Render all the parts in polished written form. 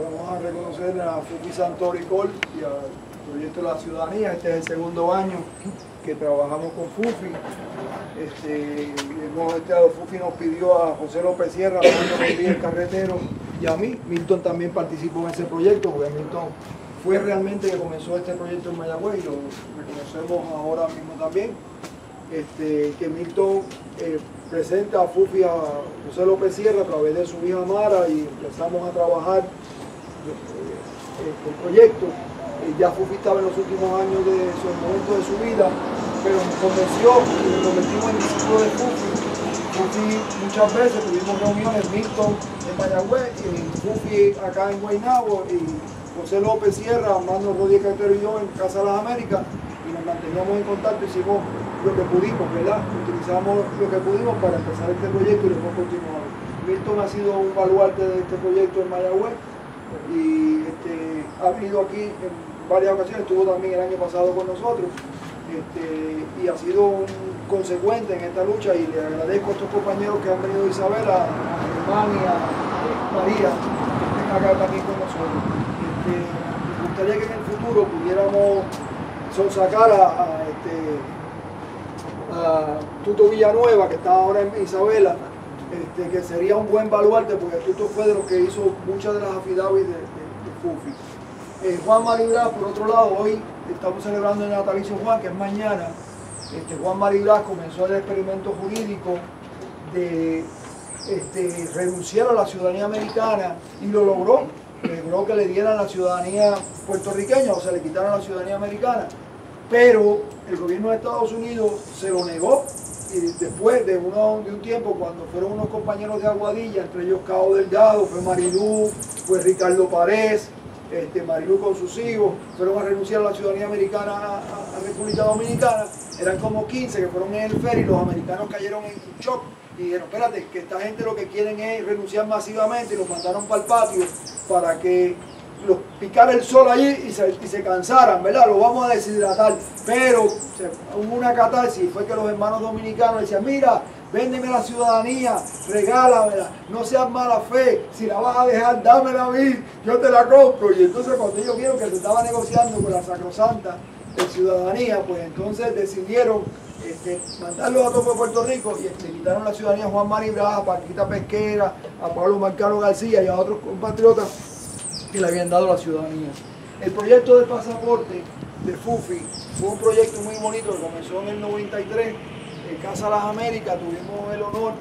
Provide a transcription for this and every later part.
vamos a reconocer a Fufi Santoricol y al Proyecto de la Ciudadanía. Este es el segundo año que trabajamos con Fufi. Fufi nos pidió a José López Sierra, a Fernando Rodríguez Carretero y a mí. Milton también participó en ese proyecto, porque Milton fue realmente que comenzó este proyecto en Mayagüez y lo reconocemos ahora mismo también. Que Milton presenta a Fufi a José López Sierra a través de su hija Mara y empezamos a trabajar el proyecto. Ya Fufi estaba en los últimos años de su momento de su vida, pero nos convenció y nos convertimos en discípulos de Fufi. Fufi muchas veces tuvimos reuniones, Milton en Mayagüez y Fufi acá en Guaynabo y José López Sierra, Armando Rodríguez Carretero y yo en Casa de las Américas, y nos manteníamos en contacto, hicimos lo que pudimos, ¿verdad? Utilizamos lo que pudimos para empezar este proyecto y lo hemos continuado. Milton ha sido un baluarte de este proyecto en Mayagüez y ha venido aquí en varias ocasiones, estuvo también el año pasado con nosotros y ha sido un consecuente en esta lucha, y le agradezco a estos compañeros que han venido, Isabela, a Germán y a María, que estén acá también con nosotros. Me gustaría que en el futuro pudiéramos sacar a Tuto Villanueva, que está ahora en Isabela, que sería un buen baluarte, porque Tuto fue de los que hizo muchas de las affidavits de Fufi. Juan Mariblas, por otro lado, hoy estamos celebrando el natalicio Juan, que es mañana. Juan Mariblas comenzó el experimento jurídico de renunciar a la ciudadanía americana y lo logró. Logró que le dieran la ciudadanía puertorriqueña, o sea, le quitaran la ciudadanía americana, pero el gobierno de Estados Unidos se lo negó, y después de un tiempo, cuando fueron unos compañeros de Aguadilla, entre ellos Cao Delgado, fue Marilú, fue Ricardo Párez, Marilú con sus hijos, fueron a renunciar a la ciudadanía americana a República Dominicana. Eran como 15 que fueron en el ferry, los americanos cayeron en shock y dijeron, espérate, que esta gente lo que quieren es renunciar masivamente, y los mandaron para el patio para que los picara el sol allí y se cansaran, ¿verdad? Lo vamos a deshidratar. Pero hubo una catarsis, fue que los hermanos dominicanos decían, mira, véndeme la ciudadanía, regálamela, no seas mala fe, si la vas a dejar, dámela a mí, yo te la compro. Y entonces cuando ellos vieron que se estaba negociando con la sacrosanta de ciudadanía, pues entonces decidieron mandarlos a todo Puerto Rico y le quitaron la ciudadanía a Juan Mariblas, a Paquita Pesquera, a Pablo Marcano García y a otros compatriotas que le habían dado la ciudadanía. El proyecto del pasaporte de Fufi fue un proyecto muy bonito que comenzó en el 93 en Casa de las Américas. Tuvimos el honor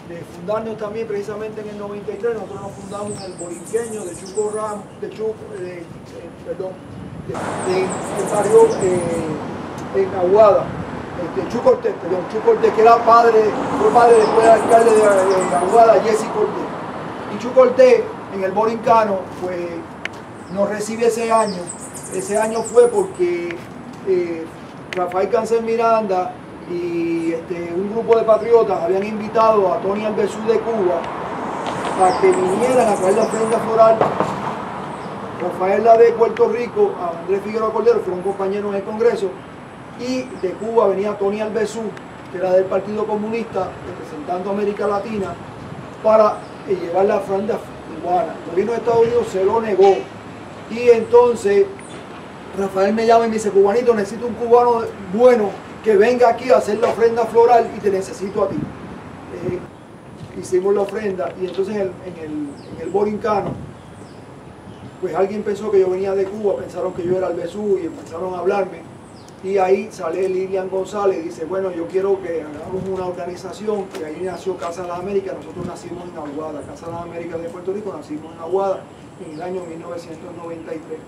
de fundarnos también precisamente en el 93. Nosotros nos fundamos en el Borinqueño de Chuco Ramos, del barrio en Aguada. Chuco Cortés, que era fue padre después del alcalde de Aguada, Jesse Cortés. Y Chuco Cortés, en el Borincano, pues nos recibe ese año. Ese año fue porque Rafael Cáncer Miranda y un grupo de patriotas habían invitado a Tony Albertsú de Cuba a que vinieran a traer la ofrenda floral. Rafael la de Puerto Rico, a Andrés Figueroa Cordero, fueron compañeros en el Congreso, y de Cuba venía Tony Albertsú, que era del Partido Comunista, representando a América Latina, para llevar la ofrenda cubana. El gobierno de Estados Unidos se lo negó, y entonces Rafael me llama y me dice, cubanito, necesito un cubano bueno que venga aquí a hacer la ofrenda floral y te necesito a ti. Hicimos la ofrenda, y entonces en el Borincano, pues alguien pensó que yo venía de Cuba, pensaron que yo era Albertsú y empezaron a hablarme. Y ahí sale Lilian González y dice, bueno, yo quiero que hagamos una organización, y ahí nació Casa de las Américas. Nosotros nacimos en Aguada, Casa de las Américas de Puerto Rico, nacimos en Aguada en el año 1993.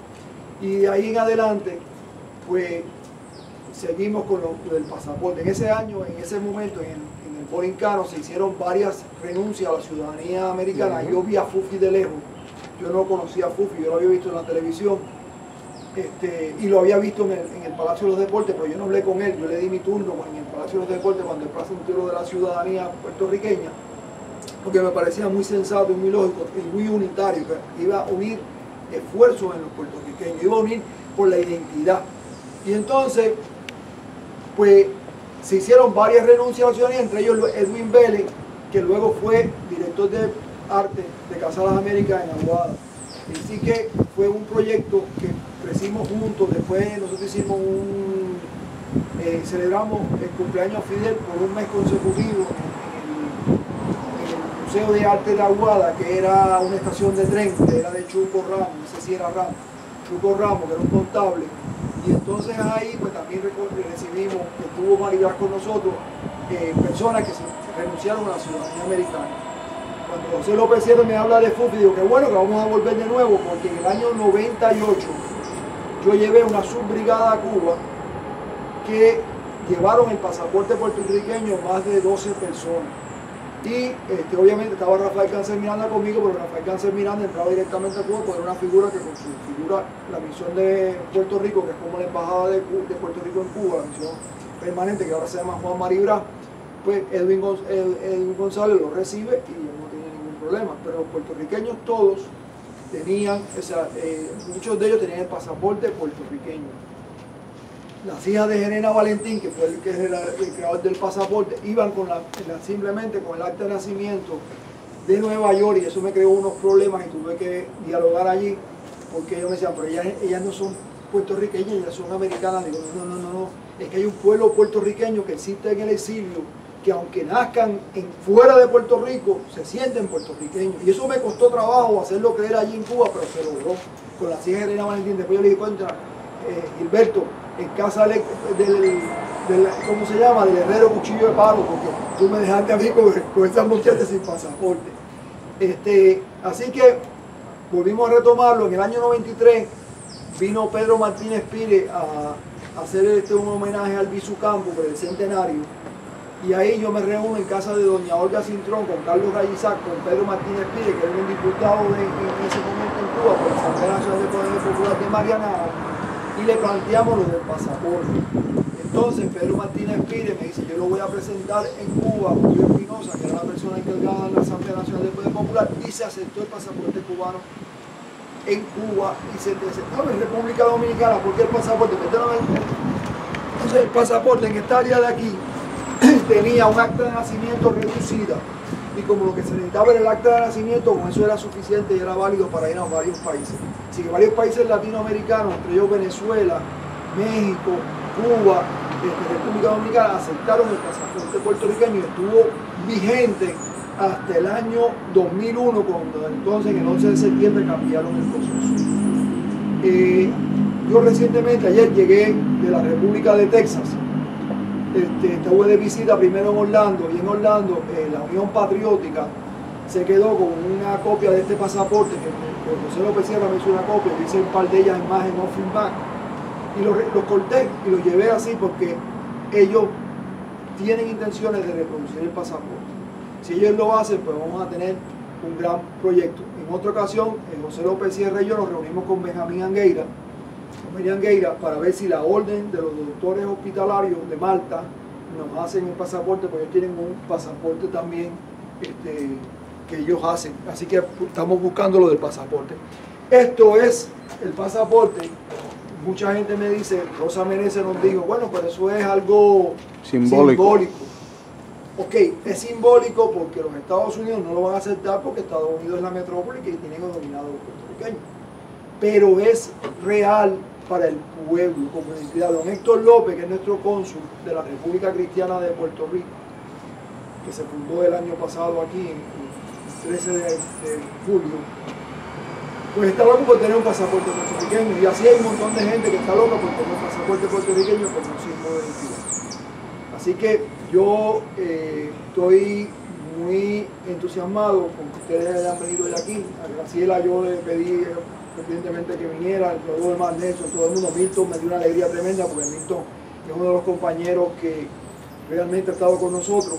Y de ahí en adelante, pues, seguimos con lo del pasaporte. En ese año, en ese momento, en el Borincano, se hicieron varias renuncias a la ciudadanía americana. Yo vi a Fufi de lejos, yo no conocía a Fufi, yo lo había visto en la televisión. Y lo había visto en el Palacio de los Deportes, pero yo no hablé con él. Yo le di mi turno en el Palacio de los Deportes cuando el Plaza Entero de la ciudadanía puertorriqueña, porque me parecía muy sensato y muy lógico y muy unitario, que iba a unir esfuerzos en los puertorriqueños, iba a unir por la identidad. Y entonces, pues, se hicieron varias renuncias a la ciudadanía, entre ellos Edwin Vélez, que luego fue director de arte de Casa de las Américas en Aguada. Así que fue un proyecto que crecimos juntos. Después nosotros hicimos celebramos el cumpleaños Fidel por un mes consecutivo en el Museo de Arte de Aguada, que era una estación de tren, que era de Chuco Ramos, no sé si era Ramos, Chuco Ramos, que era un contable. Y entonces ahí pues también recibimos, que estuvo Maribel con nosotros, personas que se renunciaron a la ciudadanía americana. Cuando José López Sierra me habla de FUFI, digo que bueno, que vamos a volver de nuevo, porque en el año 98 yo llevé una subbrigada a Cuba que llevaron el pasaporte puertorriqueño más de 12 personas. Y obviamente estaba Rafael Cáncer Miranda conmigo, pero Rafael Cáncer Miranda entraba directamente a Cuba, porque era una figura que con su figura, la misión de Puerto Rico, que es como la embajada de Puerto Rico en Cuba, la misión permanente, que ahora se llama Juan Maribra, pues Edwin González lo recibe y no tiene ningún problema. Pero los puertorriqueños todos tenían, o sea, muchos de ellos tenían el pasaporte puertorriqueño. Las hijas de Gerena Valentín, que fue el creador del pasaporte, iban simplemente con el acta de nacimiento de Nueva York, y eso me creó unos problemas y tuve que dialogar allí, porque ellos me decían, pero ellas no son puertorriqueñas, ellas son americanas. Digo, no, es que hay un pueblo puertorriqueño que existe en el exilio, que aunque nazcan fuera de Puerto Rico, se sienten puertorriqueños. Y eso me costó trabajo hacerlo creer allí en Cuba, pero se logró con las hijas de Gerena Valentín. Después yo le dije, contra Gilberto, en casa ¿cómo se llama? Del herrero cuchillo de palo, porque tú me dejaste a mí con esas muchachas sin pasaporte. Así que volvimos a retomarlo. En el año 93 vino Pedro Martínez Pires a hacer un homenaje al Bisucampo por el centenario. Y ahí yo me reúno en casa de doña Olga Cintrón con Carlos Rayizac, con Pedro Martínez Pires, que era un diputado en ese momento en Cuba por la Asamblea Nacional de Poder Popular de Mariana, y le planteamos lo del pasaporte. Entonces Pedro Martínez Pires me dice, yo lo voy a presentar en Cuba, Julio Espinosa, que era la persona encargada de la Asamblea Nacional de Poder Popular, y se aceptó el pasaporte cubano en Cuba y se aceptó en República Dominicana, porque el pasaporte, entonces el pasaporte en esta área de aquí tenía un acta de nacimiento reducida, y como lo que se necesitaba era el acta de nacimiento, con eso era suficiente y era válido para ir a varios países. Así que varios países latinoamericanos, entre ellos Venezuela, México, Cuba, República Dominicana, aceptaron el pasaporte puertorriqueño y estuvo vigente hasta el año 2001, cuando entonces en el 11 de septiembre cambiaron el proceso. Yo recientemente, ayer llegué de la República de Texas. Estuve de visita primero en Orlando, y en Orlando la Unión Patriótica se quedó con una copia de este pasaporte, que José López Sierra me hizo una copia, dice un par de ellas en más en Offering Back, y los corté y los llevé así porque ellos tienen intenciones de reproducir el pasaporte. Si ellos lo hacen, pues vamos a tener un gran proyecto. En otra ocasión, José López Sierra y yo nos reunimos con Benjamín Angueira, para ver si la orden de los doctores hospitalarios de Malta nos hacen un pasaporte, porque ellos tienen un pasaporte también que ellos hacen. Así que estamos buscando lo del pasaporte. Esto es el pasaporte. Mucha gente me dice, Rosa Menezes nos dijo, bueno, pero eso es algo simbólico. Ok, es simbólico porque los Estados Unidos no lo van a aceptar, porque Estados Unidos es la metrópoli que tienen dominado los puertorriqueños. Pero es real para el pueblo, como identidad. Don Héctor López, que es nuestro cónsul de la República Cristiana de Puerto Rico, que se fundó el año pasado aquí, el 13 de julio, pues está loco por tener un pasaporte puertorriqueño, y así hay un montón de gente que está loca por tener un pasaporte puertorriqueño como símbolo de identidad. Así que yo estoy muy entusiasmado con que ustedes hayan venido hoy aquí. A Graciela yo le pedí evidentemente que viniera, todo el más Nelson, todo el mundo. Milton me dio una alegría tremenda, porque Milton es uno de los compañeros que realmente ha estado con nosotros.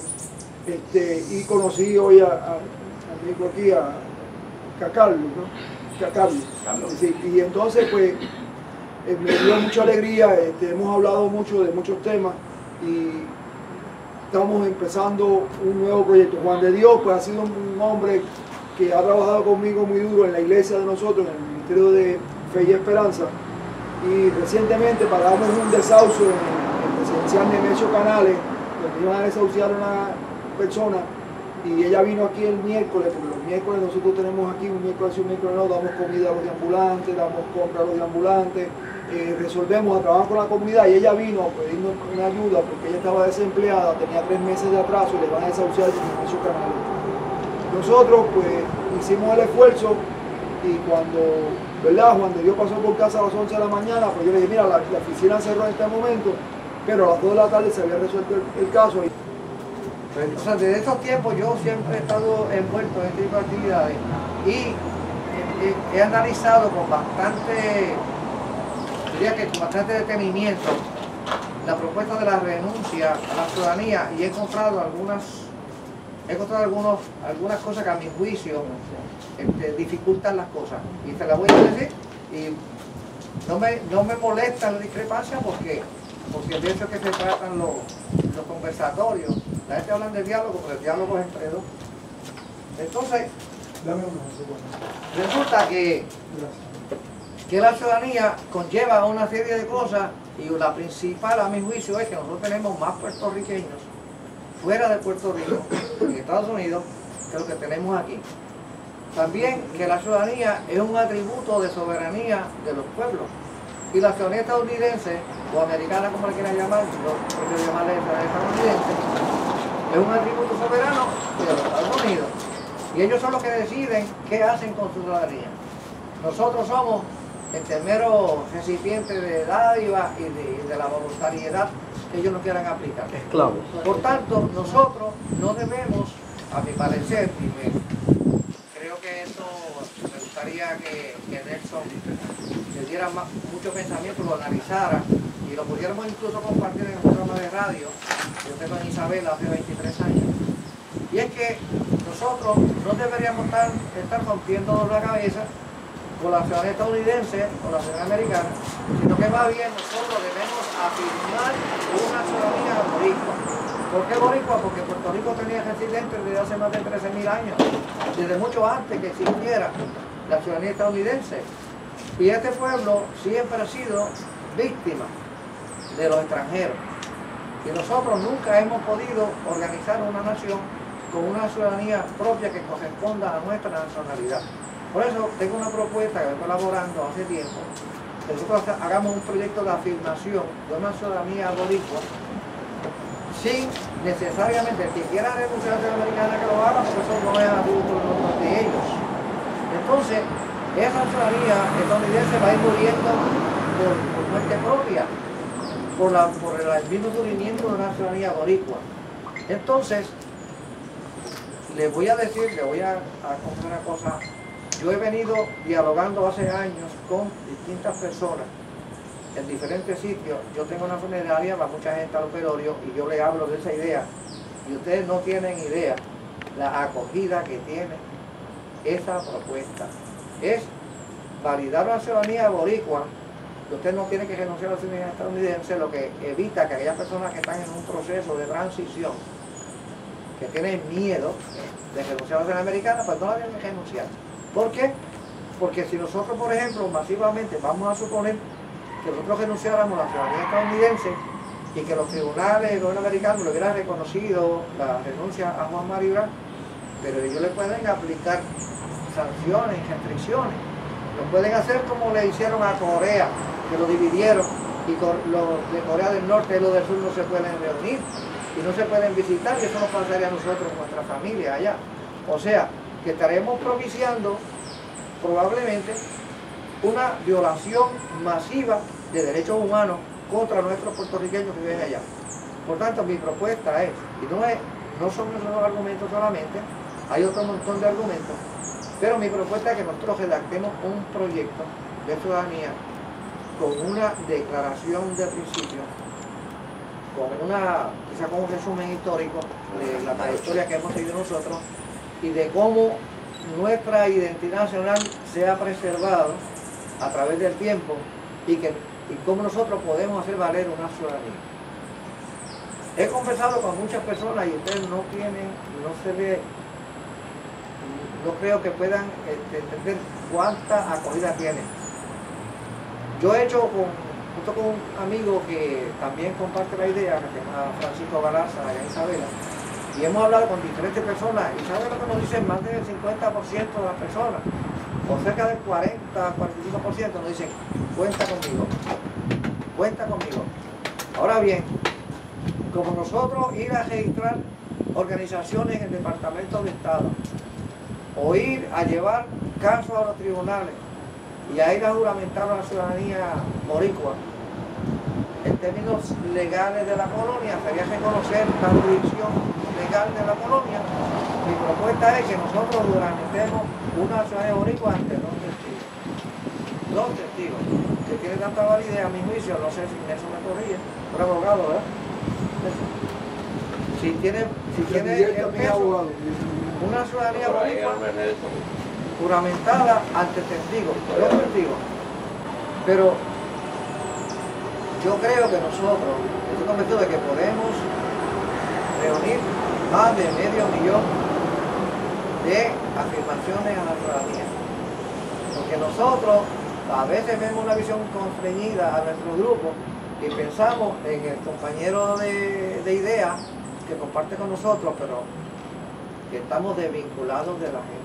Y conocí hoy a Carlos, ¿no? Carlos. Sí, y entonces pues me dio mucha alegría. Hemos hablado mucho de muchos temas y estamos empezando un nuevo proyecto. Juan de Dios pues ha sido un hombre que ha trabajado conmigo muy duro en la iglesia de nosotros, en el Ministerio de Fe y Esperanza, y recientemente pagamos un desahucio en el residencial Nemesio Canales, donde iban a desahuciar a una persona Y ella vino aquí el miércoles, porque los miércoles nosotros tenemos aquí un miércoles y un miércoles no, damos comida a los deambulantes, damos compra a los deambulantes, resolvemos, trabajamos con la comunidad, y ella vino a pedirnos una ayuda porque ella estaba desempleada, tenía 3 meses de atraso y le van a desahuciar de su canal. Nosotros pues hicimos el esfuerzo y cuando, ¿verdad? Juan de Dios pasó por casa a las 11 de la mañana, pues yo le dije, mira, la oficina cerró en este momento, pero a las 2 de la tarde se había resuelto el caso. O sea, desde estos tiempos yo siempre he estado envuelto en este tipo de actividades y he analizado con bastante, diría que con bastante detenimiento la propuesta de la renuncia a la ciudadanía y he encontrado algunas cosas que a mi juicio dificultan las cosas. Y te las voy a decir y no me molesta la discrepancia porque pienso que se tratan los conversatorios. La gente habla de diálogo, pero el diálogo es entre dos. Entonces, resulta que la ciudadanía conlleva una serie de cosas y la principal a mi juicio es que nosotros tenemos más puertorriqueños fuera de Puerto Rico, en Estados Unidos, que lo que tenemos aquí. También que la ciudadanía es un atributo de soberanía de los pueblos. Y la ciudadanía estadounidense, o americana como la quieran llamar, yo prefiero llamarle estadounidense, es un atributo soberano de los Estados Unidos. Y ellos son los que deciden qué hacen con su ciudadanía. Nosotros somos mero recipientes de dádiva y de la voluntariedad que ellos no quieran aplicar. Esclavos. Por tanto, nosotros no debemos, a mi parecer, creo que esto me gustaría que Nelson le diera mucho pensamiento, lo analizara y lo pudiéramos incluso compartir en un programa de radio. Yo tengo en Isabela hace 23 años. Y es que nosotros no deberíamos estar rompiendo la cabeza con la ciudadanía estadounidense o la ciudadanía americana, sino que más bien nosotros debemos afirmar una ciudadanía boricua. ¿Por qué boricua? Porque Puerto Rico tenía residentes desde hace más de 13.000 años, desde mucho antes que existiera la ciudadanía estadounidense. Y este pueblo siempre ha sido víctima de los extranjeros. Y nosotros nunca hemos podido organizar una nación con una ciudadanía propia que corresponda a nuestra nacionalidad. Por eso tengo una propuesta que estoy elaborando hace tiempo, que nosotros hagamos un proyecto de afirmación de una ciudadanía boricua, sin necesariamente el que quiera renunciar a la ciudadanía americana que lo haga, porque eso no es atributo de ellos. Entonces, esa ciudadanía estadounidense va a ir muriendo por muerte propia, por el mismo surgimiento de una ciudadanía boricua. Entonces, les voy a contar una cosa. Yo he venido dialogando hace años con distintas personas en diferentes sitios. Yo tengo una funeraria, va mucha gente a los velorios y yo le hablo de esa idea. Y ustedes no tienen idea la acogida que tiene esa propuesta. Es validar la ciudadanía boricua. Usted no tiene que renunciar a la ciudadanía estadounidense, lo que evita que aquellas personas que están en un proceso de transición, que tienen miedo de renunciar a la ciudadanía americana, pues no la tienen que renunciar. ¿Por qué? Porque si nosotros, por ejemplo, masivamente vamos a suponer que nosotros renunciáramos a la ciudadanía estadounidense y que los tribunales norteamericanos le hubieran reconocido la renuncia a Juan Maribra, pero ellos le pueden aplicar sanciones, restricciones. Lo pueden hacer como le hicieron a Corea, que lo dividieron y los de Corea del Norte y los del Sur no se pueden reunir y no se pueden visitar, y eso nos pasaría a nosotros, nuestra familia allá. O sea, que estaremos propiciando probablemente una violación masiva de derechos humanos contra nuestros puertorriqueños que viven allá. Por tanto, mi propuesta es, y no son esos argumentos solamente, hay otro montón de argumentos, pero mi propuesta es que nosotros redactemos un proyecto de ciudadanía con una declaración de principio, quizá con un resumen histórico de la trayectoria que hemos seguido nosotros y de cómo nuestra identidad nacional sea preservada a través del tiempo y cómo nosotros podemos hacer valer una ciudadanía. He conversado con muchas personas y ustedes no creo que puedan entender cuánta acogida tienen. Yo he hecho junto con un amigo que también comparte la idea, que se llama Francisco Galarza, allá en Isabela, y hemos hablado con diferentes personas, y ¿saben lo que nos dicen? Más del 50% de las personas, o cerca del 40-45% nos dicen, cuenta conmigo. Ahora bien, como nosotros ir a registrar organizaciones en el Departamento de Estado, o ir a llevar casos a los tribunales, y a ir a juramentar a la ciudadanía boricua, en términos legales de la colonia, sería reconocer la jurisdicción legal de la colonia. Mi propuesta es que nosotros juramentemos una ciudadanía boricua ante dos testigos, que tiene tanta validez a mi juicio, no sé si eso me corrige, por abogado, ¿verdad? Si tiene el peso, una ciudadanía boricua juramentada ante testigos, dos testigos. Pero yo creo que nosotros, estoy convencido de que podemos reunir más de $500,000 de afirmaciones a la ciudadanía. Porque nosotros a veces vemos una visión constreñida a nuestro grupo y pensamos en el compañero de ideas que comparte con nosotros, pero que estamos desvinculados de la gente.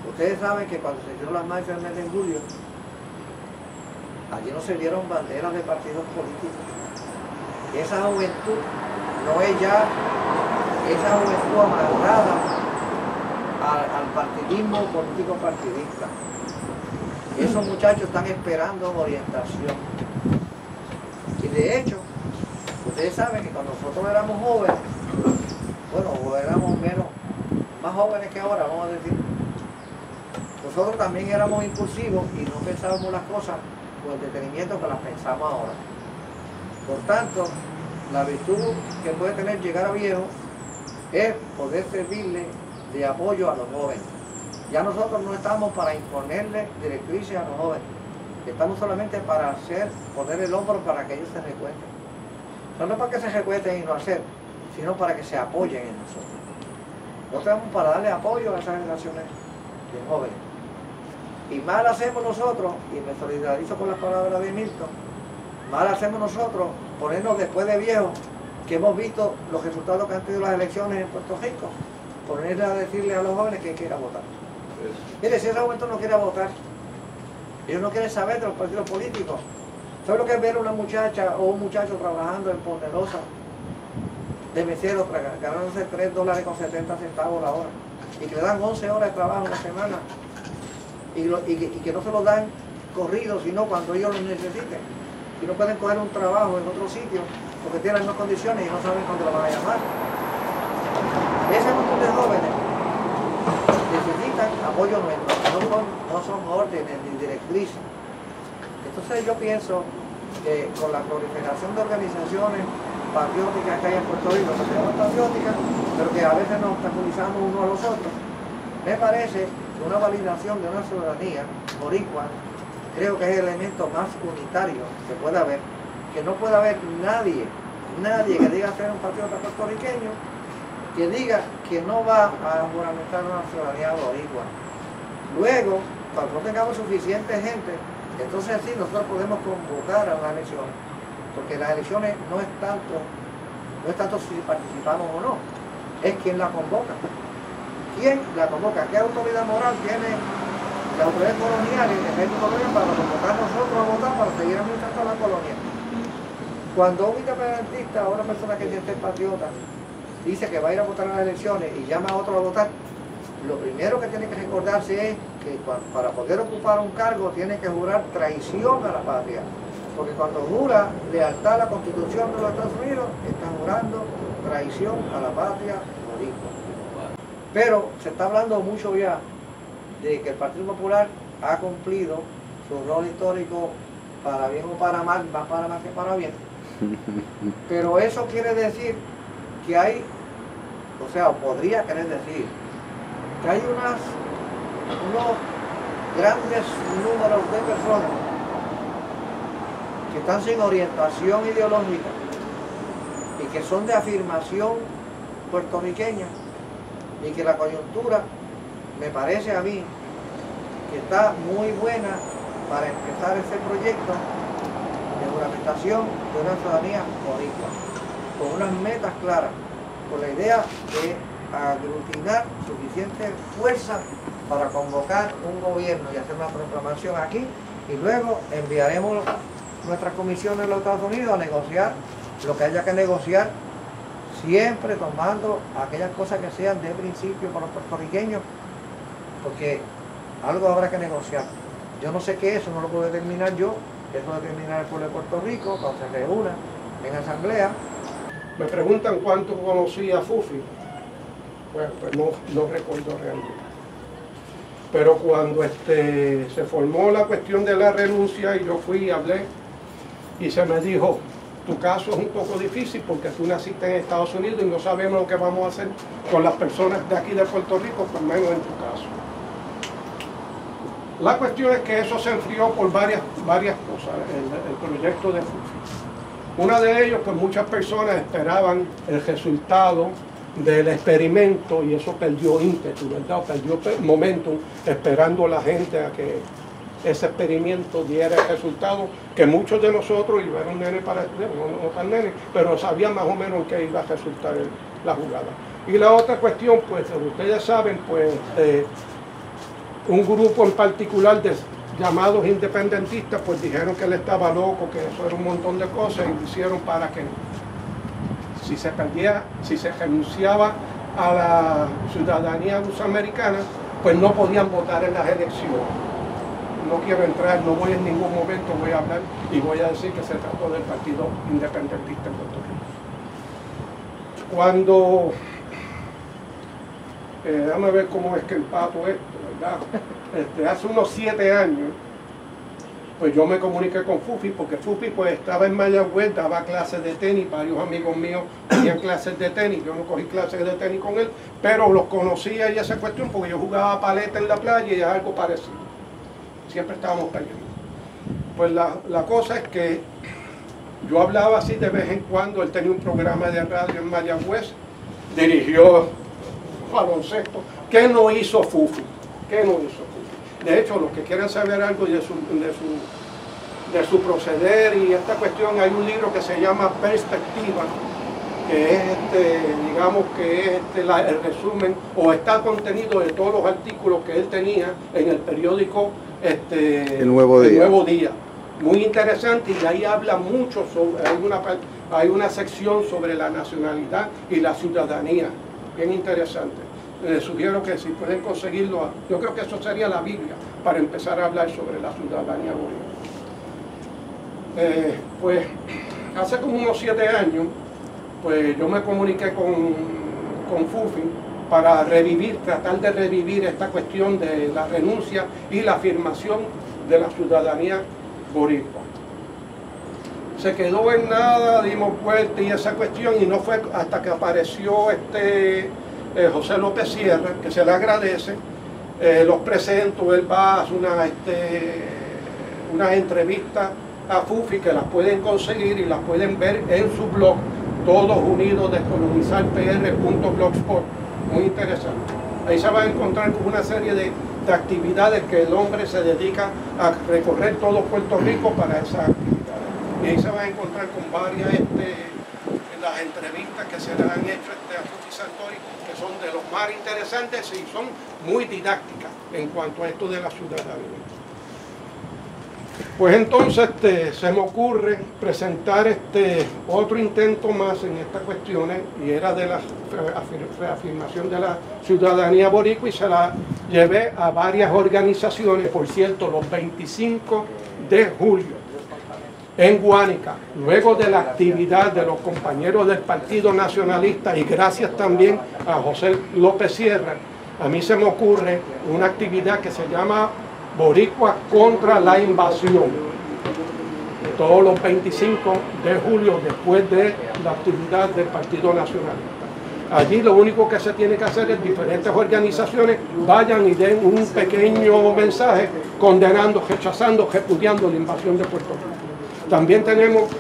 Ustedes saben que cuando se hicieron las marchas del mes de julio, allí no se dieron banderas de partidos políticos. Esa juventud no es ya esa juventud amarrada al partidismo político partidista. Esos muchachos están esperando orientación. Y de hecho, ustedes saben que cuando nosotros éramos jóvenes, bueno, o éramos más jóvenes que ahora, vamos a decir, nosotros también éramos impulsivos y no pensábamos las cosas con el detenimiento que las pensamos ahora. Por tanto, la virtud que puede tener llegar a viejo es poder servirle de apoyo a los jóvenes. Ya nosotros no estamos para imponerle directrices a los jóvenes, estamos solamente para poner el hombro para que ellos se recuenten. No para que se recuenten y no hacer, sino para que se apoyen en nosotros. No estamos para darle apoyo a esas generaciones de jóvenes. Y mal hacemos nosotros, y me solidarizo con las palabras de Milton, mal hacemos nosotros ponernos después de viejos, que hemos visto los resultados que han tenido las elecciones en Puerto Rico, ponerle a decirle a los jóvenes que quiera votar. Mire, si ese momento no quiere votar, ellos no quieren saber de los partidos políticos. ¿Sabe lo que es ver a una muchacha o un muchacho trabajando en Ponderosa de mesero, ganándose $3.70 la hora, y que le dan 11 horas de trabajo a la semana, y que no se lo dan corrido, sino cuando ellos lo necesiten, y no pueden coger un trabajo en otro sitio porque tienen unas condiciones y no saben cuándo lo van a llamar? Ese montón de jóvenes necesitan apoyo nuestro, no son órdenes ni directrices. Entonces yo pienso que con la proliferación de organizaciones patrióticas que hay en Puerto Rico, que se llaman patrióticas, pero que a veces nos obstaculizamos unos a los otros, me parece que una validación de una ciudadanía boricua creo que es el elemento más unitario que puede haber, que no puede haber nadie que diga ser un patriota puertorriqueño, que diga que no va a juramentar una ciudadanía boricua. Luego, cuando no tengamos suficiente gente, entonces sí, nosotros podemos convocar a las elecciones, porque las elecciones no es tanto si participamos o no, es quién la convoca. ¿Quién la convoca? ¿Qué autoridad moral tiene la autoridad colonial y el ejército colonial para convocar nosotros a votar para seguir administrando la colonia? Cuando un independentista o una persona que dice ser patriota dice que va a ir a votar en las elecciones y llama a otro a votar, lo primero que tiene que recordarse es que para poder ocupar un cargo tiene que jurar traición a la patria. Porque cuando jura lealtad a la Constitución de los Estados Unidos, está jurando traición a la patria boricua. Pero se está hablando mucho ya de que el Partido Popular ha cumplido su rol histórico para bien o para mal, más para mal que para bien. Pero eso quiere decir que hay, o sea, podría querer decir que hay unos grandes números de personas que están sin orientación ideológica y que son de afirmación puertorriqueña, y que la coyuntura me parece a mí que está muy buena para empezar ese proyecto de juramentación de una ciudadanía boricua, con unas metas claras. con la idea de aglutinar suficiente fuerza para convocar un gobierno y hacer una proclamación aquí, y luego enviaremos nuestras comisiones a los Estados Unidos a negociar lo que haya que negociar, siempre tomando aquellas cosas que sean de principio para los puertorriqueños, porque algo habrá que negociar. Yo no sé qué es, eso no lo puedo determinar yo, eso lo determinar el pueblo de Puerto Rico cuando se reúna en asamblea. Me preguntan cuánto conocí a Fufi. Bueno, pues no recuerdo realmente. Pero cuando se formó la cuestión de la renuncia y yo fui y hablé, y se me dijo, tu caso es un poco difícil porque tú naciste en Estados Unidos y no sabemos lo que vamos a hacer con las personas de aquí de Puerto Rico, por menos en tu caso. La cuestión es que eso se enfrió por varias cosas, el proyecto de Fufi. Una de ellos, pues muchas personas esperaban el resultado del experimento y eso perdió ímpetu, ¿verdad? Perdió momentum, esperando la gente a que ese experimento diera el resultado que muchos de nosotros, y yo era un nene para no tan nene, pero sabían más o menos en qué iba a resultar la jugada. Y la otra cuestión, pues ustedes saben, pues un grupo en particular de llamados independentistas, pues dijeron que él estaba loco, que eso era un montón de cosas, y lo hicieron para que si se renunciaba a la ciudadanía americana, pues no podían votar en las elecciones. No quiero entrar, no voy en ningún momento, voy a hablar y voy a decir que se trató del Partido Independentista en Puerto Rico. Cuando, déjame ver cómo es que empato esto, ¿verdad? Hace unos 7 años, pues yo me comuniqué con Fufi, porque Fufi pues estaba en Mayagüez, daba clases de tenis, varios amigos míos tenían clases de tenis, yo no cogí clases de tenis con él, pero los conocía y esa cuestión porque yo jugaba paleta en la playa y es algo parecido. Siempre estábamos peleando. Pues la cosa es que yo hablaba así de vez en cuando, él tenía un programa de radio en Mayagüez, dirigió baloncesto. ¿Qué no hizo Fufi? ¿Qué no hizo Fufi? De hecho, los que quieran saber algo de su proceder y esta cuestión, hay un libro que se llama Perspectiva, que es digamos que es el resumen o está contenido de todos los artículos que él tenía en el periódico El Nuevo Día. Muy interesante, y ahí habla mucho sobre, hay una sección sobre la nacionalidad y la ciudadanía, bien interesante. Les sugiero que si pueden conseguirlo, yo creo que eso sería la Biblia para empezar a hablar sobre la ciudadanía boliviana. Pues hace como unos 7 años, pues yo me comuniqué con Fufi para tratar de revivir esta cuestión de la renuncia y la afirmación de la ciudadanía boricua. Se quedó en nada, dimos vuelta y esa cuestión, y no fue hasta que apareció José López Sierra, que se le agradece, los presento, él va a hacer una entrevista a Fufi que las pueden conseguir y las pueden ver en su blog, Todos Unidos Descolonizarpr.blogspot. Muy interesante. Ahí se va a encontrar con una serie de actividades que el hombre se dedica a recorrer todo Puerto Rico para esas actividades. Y ahí se va a encontrar con varias las entrevistas que se le han hecho a Fufi Santori, que son de los más interesantes y son muy didácticas en cuanto a esto de la ciudadanía. Pues entonces se me ocurre presentar otro intento más en estas cuestiones, y era de la reafirmación de la ciudadanía boricua, y se la llevé a varias organizaciones. Por cierto, los 25 de julio en Guánica, luego de la actividad de los compañeros del Partido Nacionalista, y gracias también a José López Sierra, a mí se me ocurre una actividad que se llama Boricua contra la invasión. Todos los 25 de julio, después de la actividad del Partido Nacionalista. Allí lo único que se tiene que hacer es diferentes organizaciones vayan y den un pequeño mensaje condenando, rechazando, repudiando la invasión de Puerto Rico. También tenemos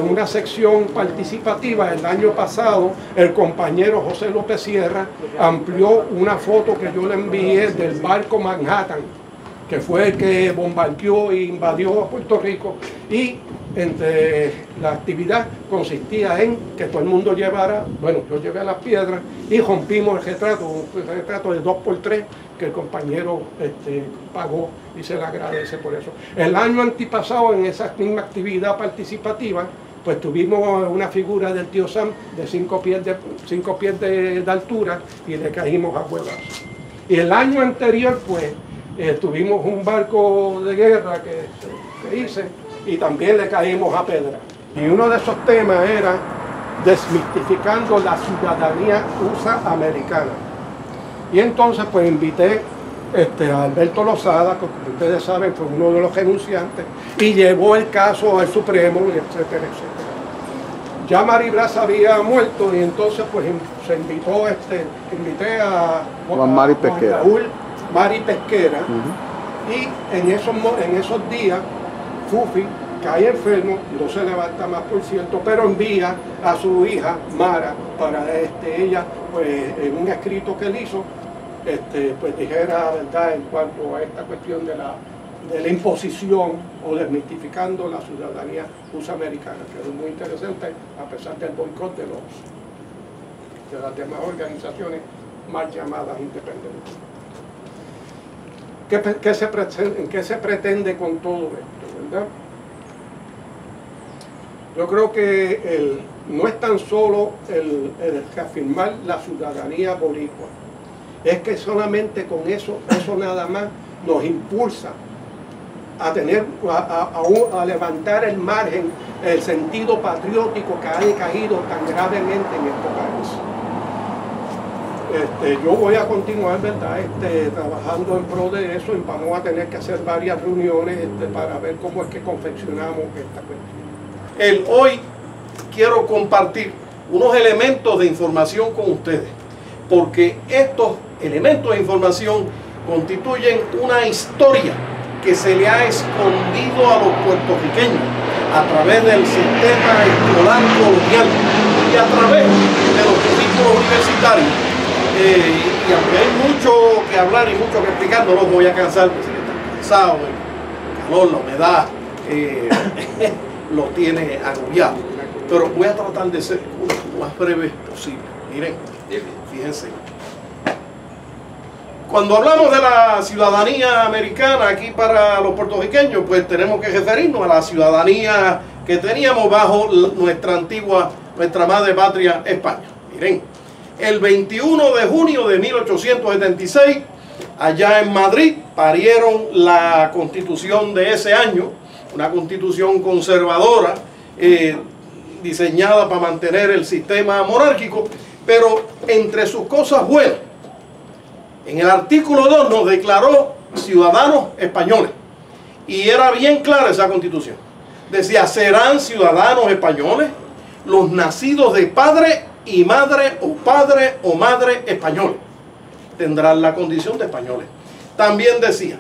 una sección participativa. El año pasado el compañero José López Sierra amplió una foto que yo le envié del barco Manhattan, que fue el que bombardeó e invadió a Puerto Rico, y la actividad consistía en que todo el mundo llevara, bueno, yo llevé las piedras y rompimos el retrato, un retrato de 2x3 que el compañero pagó y se le agradece por eso. El año antipasado, en esa misma actividad participativa, pues tuvimos una figura del tío Sam de 5 pies de altura y le caímos a huevazos. Y el año anterior, pues, tuvimos un barco de guerra que hice y también le caímos a pedra. Y uno de esos temas era desmistificando la ciudadanía USA americana. Y entonces pues invité a Alberto Lozada, que como ustedes saben fue uno de los renunciantes, y llevó el caso al Supremo, etcétera, etcétera. Ya Mari Blas había muerto y entonces pues se invité a Juan Raúl Mari Pesquera. Y en esos días Fufi cae enfermo, no se levanta más por cierto, pero envía a su hija Mara para ella, pues en un escrito que él hizo, pues dijera verdad en cuanto a esta cuestión de la imposición o desmitificando la ciudadanía USA-americana, que es muy interesante a pesar del boicot de las demás organizaciones más llamadas independientes. ¿En qué se pretende con todo esto, verdad? Yo creo que no es tan solo el reafirmar la ciudadanía boricua, es que solamente con eso nada más nos impulsa a levantar el margen, el sentido patriótico que ha decaído tan gravemente en este país. Yo voy a continuar, ¿verdad? Trabajando en pro de eso y vamos a tener que hacer varias reuniones para ver cómo es que confeccionamos esta cuestión. Hoy quiero compartir unos elementos de información con ustedes, porque estos elementos de información constituyen una historia que se le ha escondido a los puertorriqueños a través del sistema escolar colonial y a través de los currículos universitarios. Y aunque hay mucho que hablar y mucho que explicar, no los voy a cansar, porque si están cansados, el calor, la humedad lo tiene agobiado. Pero voy a tratar de ser lo más breve posible. Miren, fíjense. Cuando hablamos de la ciudadanía americana aquí para los puertorriqueños, pues tenemos que referirnos a la ciudadanía que teníamos bajo nuestra madre patria España. Miren, el 21 de junio de 1876, allá en Madrid, parieron la constitución de ese año, una constitución conservadora, diseñada para mantener el sistema monárquico, pero entre sus cosas buenas, en el artículo 2 nos declaró ciudadanos españoles. Y era bien clara esa constitución. Decía, serán ciudadanos españoles los nacidos de padre y madre o madre españoles. Tendrán la condición de españoles. También decía,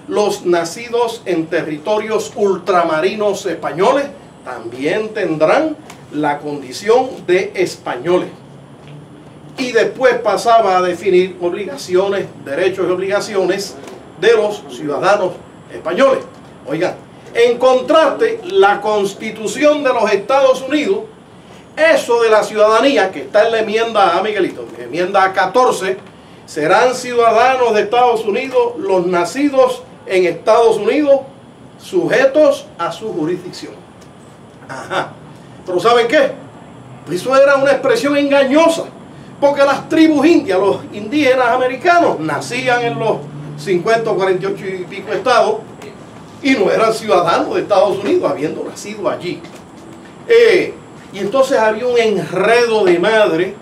los nacidos en territorios ultramarinos españoles también tendrán la condición de españoles. Y después pasaba a definir obligaciones, derechos y obligaciones de los ciudadanos españoles. Oigan, en contraste, la Constitución de los Estados Unidos, eso de la ciudadanía, que está en la enmienda, Miguelito, enmienda 14, serán ciudadanos de Estados Unidos los nacidos en Estados Unidos, sujetos a su jurisdicción. Ajá. Pero ¿saben qué? Eso era una expresión engañosa. Porque las tribus indias, los indígenas americanos, nacían en los 50, 48 y pico estados y no eran ciudadanos de Estados Unidos, habiendo nacido allí. Y entonces había un enredo de madre,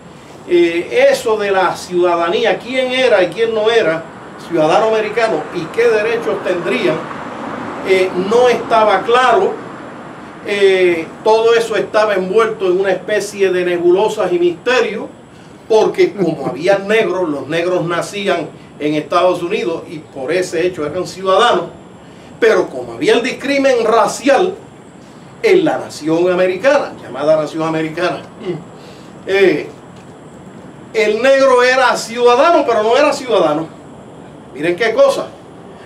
eso de la ciudadanía, quién era y quién no era ciudadano americano y qué derechos tendrían, no estaba claro. Todo eso estaba envuelto en una especie de nebulosas y misterios, porque como había negros, los negros nacían en Estados Unidos y por ese hecho eran ciudadanos, pero como había el discrimen racial en la nación americana, llamada nación americana, el negro era ciudadano, pero no era ciudadano. Miren qué cosa,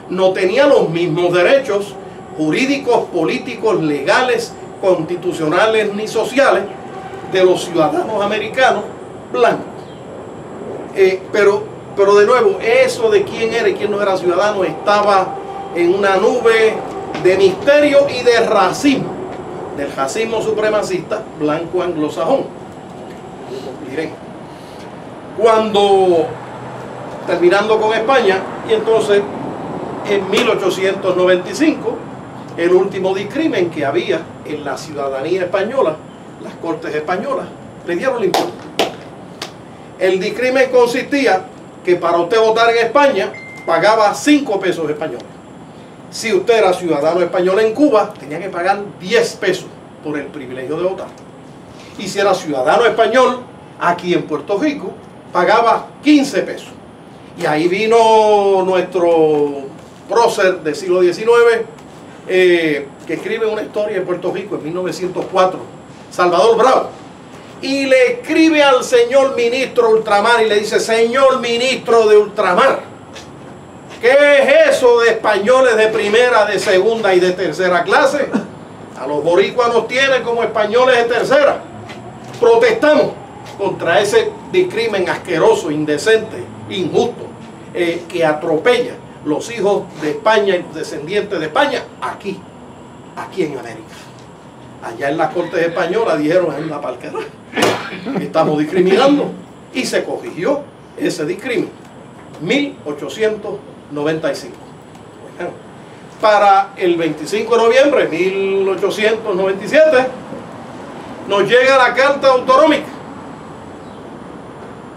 no tenía los mismos derechos jurídicos, políticos, legales constitucionales ni sociales de los ciudadanos americanos blancos. Pero de nuevo, eso de quién era y quién no era ciudadano estaba en una nube de misterio y de racismo, del racismo supremacista blanco anglosajón. Miren, cuando, terminando con España, y entonces en 1895, el último discrimen que había en la ciudadanía española, las Cortes españolas le dieron el impuesto. El discrimen consistía que para usted votar en España pagaba 5 pesos españoles. Si usted era ciudadano español en Cuba, tenía que pagar 10 pesos por el privilegio de votar. Y si era ciudadano español aquí en Puerto Rico, pagaba 15 pesos. Y ahí vino nuestro prócer del siglo XIX, que escribe una historia de Puerto Rico en 1904, Salvador Bravo, y le escribe al señor ministro de ultramar y le dice: señor ministro de ultramar, ¿qué es eso de españoles de primera, de segunda y de tercera clase? A los boricuas nos tienen como españoles de tercera. Protestamos contra ese discrimen asqueroso, indecente, injusto, que atropella los hijos de España y los descendientes de España aquí en América. Allá en las Cortes españolas dijeron: es una palquera, estamos discriminando, y se corrigió ese discrimen. 1895. Bueno, para el 25 de noviembre de 1897 nos llega la Carta Autonómica.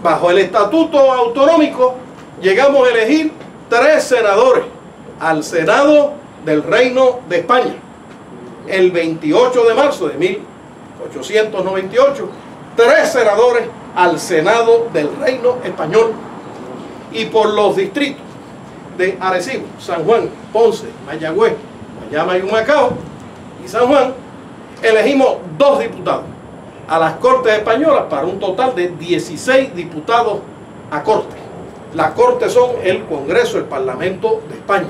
Bajo el Estatuto Autonómico llegamos a elegir 3 senadores al Senado del Reino de España. El 28 de marzo de 1898, 3 senadores al Senado del Reino Español. Y por los distritos de Arecibo, San Juan, Ponce, Mayagüez, Guayama y Humacao y San Juan, elegimos 2 diputados a las Cortes españolas, para un total de 16 diputados a Corte. Las Cortes son el Congreso, el Parlamento de España.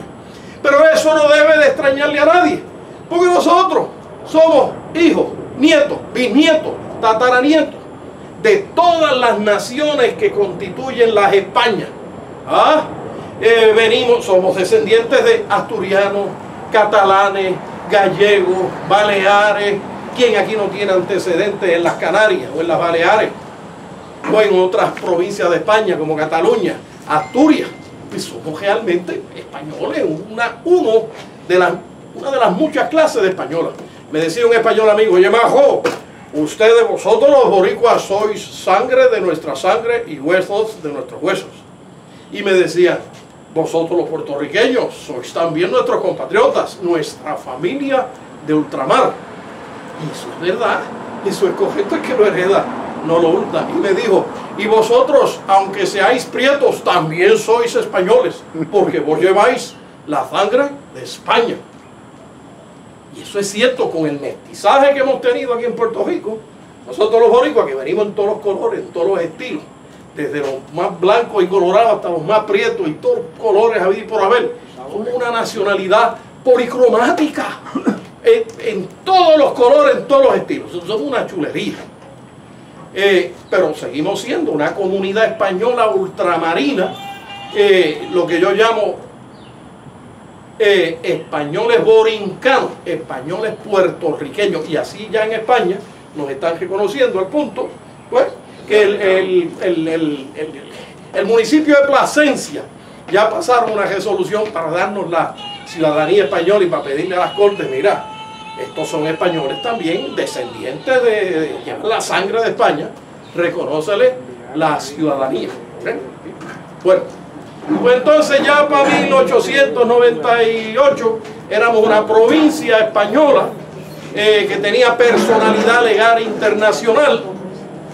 Pero eso no debe de extrañarle a nadie, porque nosotros somos hijos, nietos, bisnietos, tataranietos de todas las naciones que constituyen las Españas. Somos descendientes de asturianos, catalanes, gallegos, baleares. ¿Quién aquí no tiene antecedentes en las Canarias o en las Baleares o en otras provincias de España como Cataluña, Asturias? Pues somos realmente españoles, una de las muchas clases de españolas. Me decía un español amigo: oye, majo, ustedes, vosotros los boricuas, sois sangre de nuestra sangre y huesos de nuestros huesos. Y me decía: vosotros los puertorriqueños sois también nuestros compatriotas, nuestra familia de ultramar. Y eso es verdad, eso es correcto, el que lo hereda no lo hurta. Y me dijo: y vosotros, aunque seáis prietos, también sois españoles, porque vos lleváis la sangre de España. Y eso es cierto, con el mestizaje que hemos tenido aquí en Puerto Rico. Nosotros los boricuas, que venimos en todos los colores, en todos los estilos, desde los más blancos y colorados hasta los más prietos y todos los colores habidos y por haber, somos una nacionalidad policromática, en todos los colores, en todos los estilos. Somos una chulería. Pero seguimos siendo una comunidad española ultramarina, lo que yo llamo españoles borincanos, españoles puertorriqueños, y así ya en España nos están reconociendo al punto, pues, que el municipio de Plasencia ya pasaron una resolución para darnos la ciudadanía española y para pedirle a las Cortes: mira, estos son españoles también, descendientes de llevar la sangre de España, reconócele la ciudadanía. Bueno, pues entonces ya para 1898 éramos una provincia española que tenía personalidad legal internacional,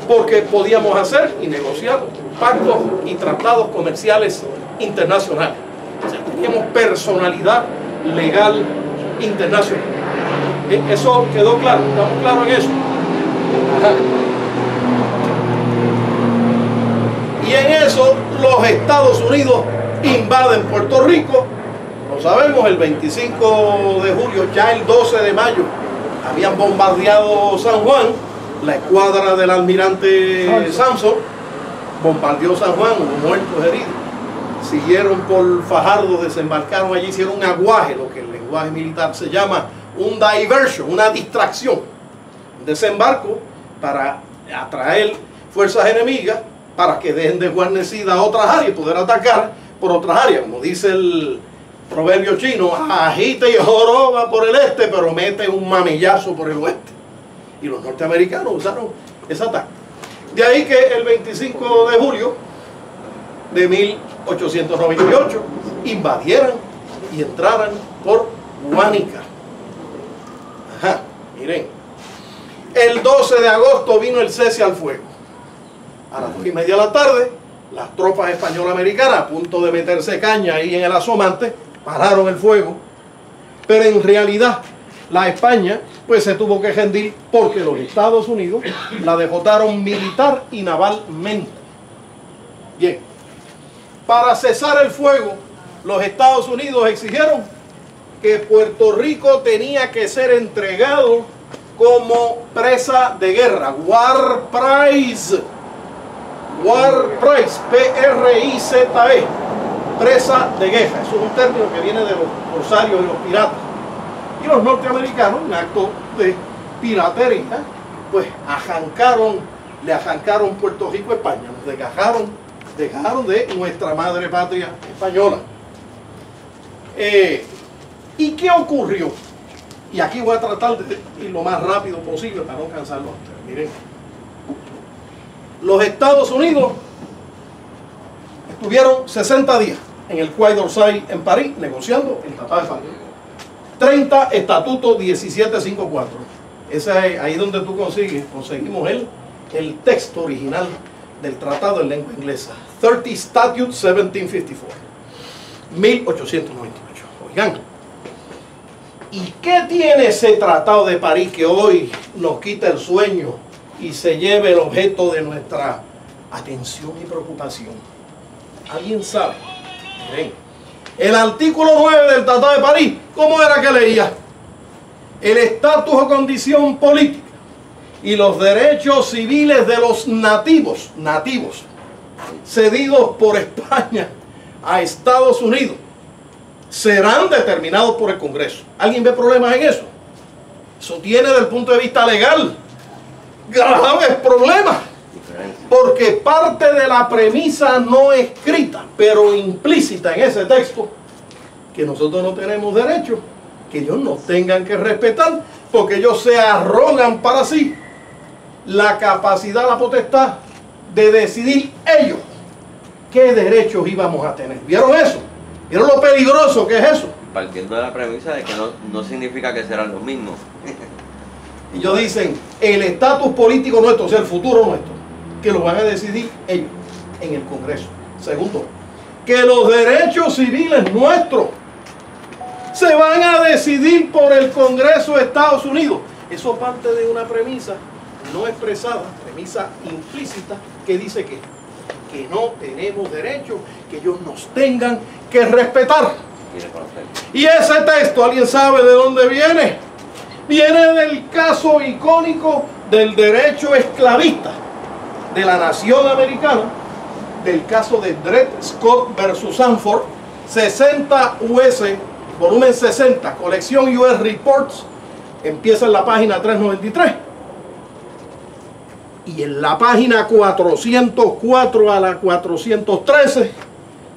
porque podíamos hacer y negociar pactos y tratados comerciales internacionales. O sea, teníamos personalidad legal internacional. Eso quedó claro, estamos claros en eso. Ajá. Y en eso los Estados Unidos invaden Puerto Rico. Lo sabemos, el 25 de julio, ya el 12 de mayo habían bombardeado San Juan, la escuadra del almirante Samson bombardeó San Juan, hubo muertos, heridos. Siguieron por Fajardo, desembarcaron allí, hicieron un aguaje, lo que en lenguaje militar se llama un diversion, una distracción, un desembarco para atraer fuerzas enemigas para que dejen de guarnecidas otras áreas y poder atacar por otras áreas, como dice el proverbio chino, agita y joroba por el este, pero mete un mamillazo por el oeste. Y los norteamericanos usaron esa táctica. De ahí que el 25 de julio de 1898 invadieran y entraran por Guánica. Ajá, miren. El 12 de agosto vino el cese al fuego. A las 2:30 de la tarde, las tropas españolas-americanas, a punto de meterse caña ahí en el asomante, pararon el fuego. Pero en realidad, la España pues se tuvo que rendir porque los Estados Unidos la derrotaron militar y navalmente. Bien, para cesar el fuego, los Estados Unidos exigieron que Puerto Rico tenía que ser entregado como presa de guerra, war prize, P-R-I-Z-E, presa de guerra. Eso es un término que viene de los corsarios y los piratas. Y los norteamericanos, en acto de piratería, pues le arrancaron Puerto Rico a España, nos dejaron de nuestra madre patria española. ¿Y qué ocurrió? Y aquí voy a tratar de ir lo más rápido posible para no cansarlos a ustedes. Miren, los Estados Unidos estuvieron 60 días en el Quai d'Orsay en París negociando el Tratado de París. 30 estatutos 1754. Esa es ahí donde tú conseguimos el texto original del tratado en lengua inglesa. 30 Statutes 1754. 1898. Oigan, ¿y qué tiene ese tratado de París que hoy nos quita el sueño y se lleve el objeto de nuestra atención y preocupación? ¿Alguien sabe? Miren, el artículo 9 del Tratado de París, ¿cómo era que leía? El estatus o condición política y los derechos civiles de los nativos cedidos por España a Estados Unidos serán determinados por el Congreso. ¿Alguien ve problemas en eso? Eso tiene desde el punto de vista legal graves problemas, porque parte de la premisa no escrita, pero implícita en ese texto, que nosotros no tenemos derecho, que ellos nos tengan que respetar, porque ellos se arrogan para sí la capacidad, la potestad de decidir ellos qué derechos íbamos a tener. ¿Vieron eso? ¿Vieron lo peligroso que es eso? Partiendo de la premisa de que no significa que serán los mismos. Y ellos dicen, el estatus político nuestro, o sea, el futuro nuestro, que lo van a decidir ellos en el Congreso. Segundo, que los derechos civiles nuestros se van a decidir por el Congreso de Estados Unidos. Eso parte de una premisa no expresada, premisa implícita, que dice que no tenemos derecho, que ellos nos tengan que respetar. Y ese texto, ¿alguien sabe de dónde viene? Viene del caso icónico del derecho esclavista de la nación americana, del caso de Dred Scott versus Sanford, 60 US, volumen 60, colección US Reports, empieza en la página 393. Y en la página 404 a la 413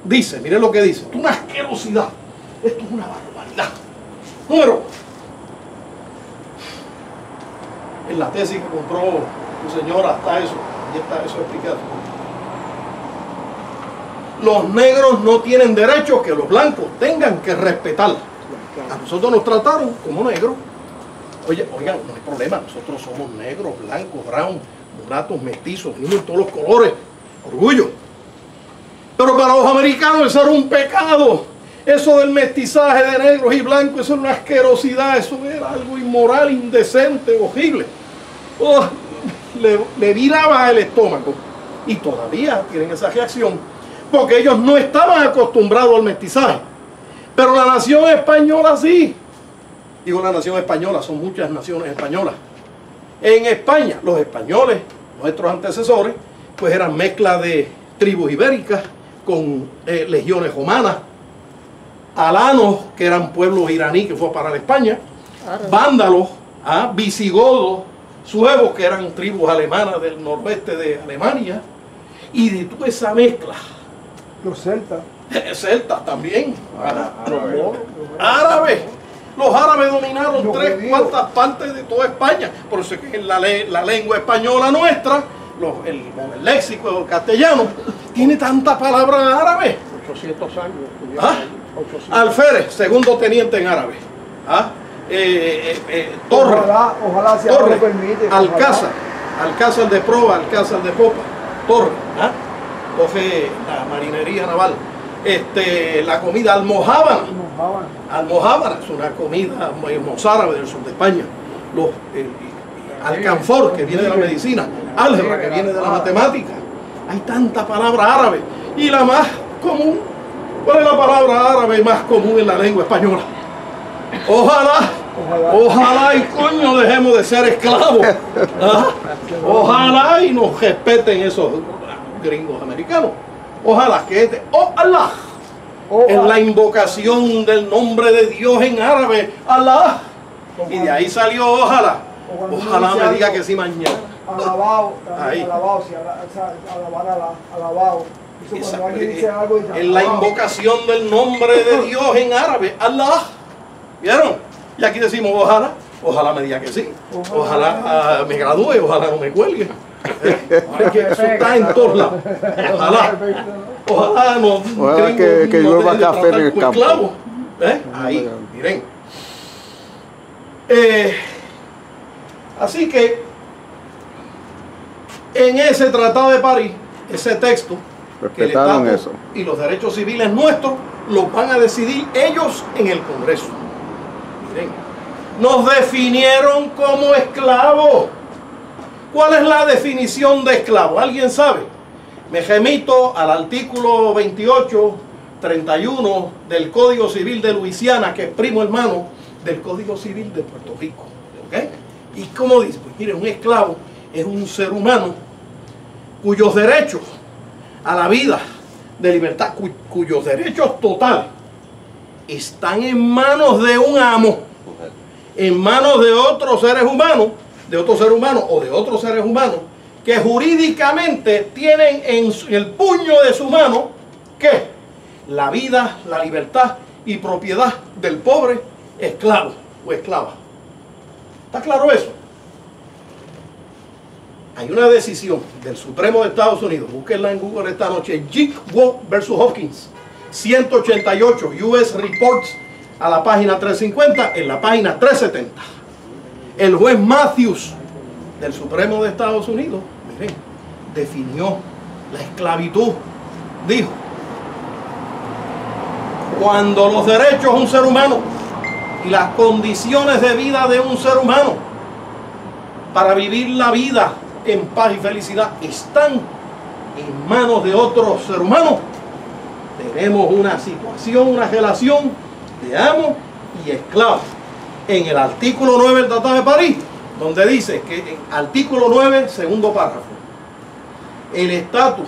dice, miren lo que dice, esto es una asquerosidad, esto es una barbaridad. Número, en la tesis que compró tu señora está eso, y está eso explicado. Los negros no tienen derecho que los blancos tengan que respetar. A nosotros nos trataron como negros. Oye, oigan, no hay problema, nosotros somos negros, blancos, brown, mulatos, mestizos, venimos en todos los colores, orgullo. Pero para los americanos eso era un pecado. Eso del mestizaje de negros y blancos, eso era una asquerosidad, eso era algo inmoral, indecente, horrible. Oh, le viraba el estómago. Y todavía tienen esa reacción, porque ellos no estaban acostumbrados al mestizaje. Pero la nación española sí. Digo la nación española, son muchas naciones españolas. En España, los españoles, nuestros antecesores, pues eran mezcla de tribus ibéricas con legiones romanas, alanos, que eran pueblos iraní que fue para la España, vándalos, visigodos, suevos, que eran tribus alemanas del noroeste de Alemania, y de toda esa mezcla. Los celtas. Celtas también, árabes. Los árabes dominaron Los tres judíos. cuartas partes de toda España. Por eso es que en la lengua española nuestra, el léxico el castellano, tiene tanta palabra árabe. 800 años. Alférez, segundo teniente en árabe. Torre, Ojalá si Torre, lo permite. Alcázar, Alcázar de proa, Alcázar de popa, Torre, coge la marinería naval. La comida almojábana. Almojábana es una comida mozárabe del sur de España. Alcanfor, que viene de la medicina. Álgebra, que viene de la matemática. Hay tanta palabra árabe. Y la más común, ¿cuál es la palabra árabe más común en la lengua española? Ojalá y coño dejemos de ser esclavos. Ojalá y nos respeten esos gringos americanos. Ojalá que ojalá en la invocación del nombre de Dios en árabe, Alá. Y de ahí salió ojalá. Ojalá me diga que sí mañana. Alabado, Ahí. alabado, alabado. Eso cuando alguien dice algo, dice, En la alabado. invocación del nombre de Dios en árabe, Alá. ¿Vieron? Y aquí decimos ojalá. Ojalá me diga que sí. Ojalá me gradúe, ojalá no me cuelgue. Es que eso está en todos lados. Ojalá. Ojalá no. Ojalá que llueva café en el campo. Ahí, miren. Así que en ese Tratado de París, ese texto, que el Respetaron estatus eso. y los derechos civiles nuestros los van a decidir ellos en el Congreso. Miren, nos definieron como esclavos. ¿Cuál es la definición de esclavo? ¿Alguien sabe? Me remito al artículo 28, 31 del Código Civil de Luisiana, que es primo hermano del Código Civil de Puerto Rico. ¿Okay? ¿Y cómo dice? Pues mire, un esclavo es un ser humano cuyos derechos a la vida de libertad, cuyos derechos totales están en manos de un amo, en manos de otros seres humanos, de otro ser humano o de otros seres humanos, que jurídicamente tienen en el puño de su mano, ¿qué? La vida, la libertad y propiedad del pobre esclavo o esclava. ¿Está claro eso? Hay una decisión del Supremo de Estados Unidos, búsquenla en Google esta noche, Jigwo versus Hopkins, 188 US Reports, a la página 350, en la página 370. El juez Matthews del Supremo de Estados Unidos, miren, definió la esclavitud. Dijo, cuando los derechos de un ser humano y las condiciones de vida de un ser humano para vivir la vida en paz y felicidad están en manos de otro ser humano, tenemos una situación, una relación de amo y esclavo. En el artículo 9 del Tratado de París, donde dice que en artículo 9, segundo párrafo, el estatus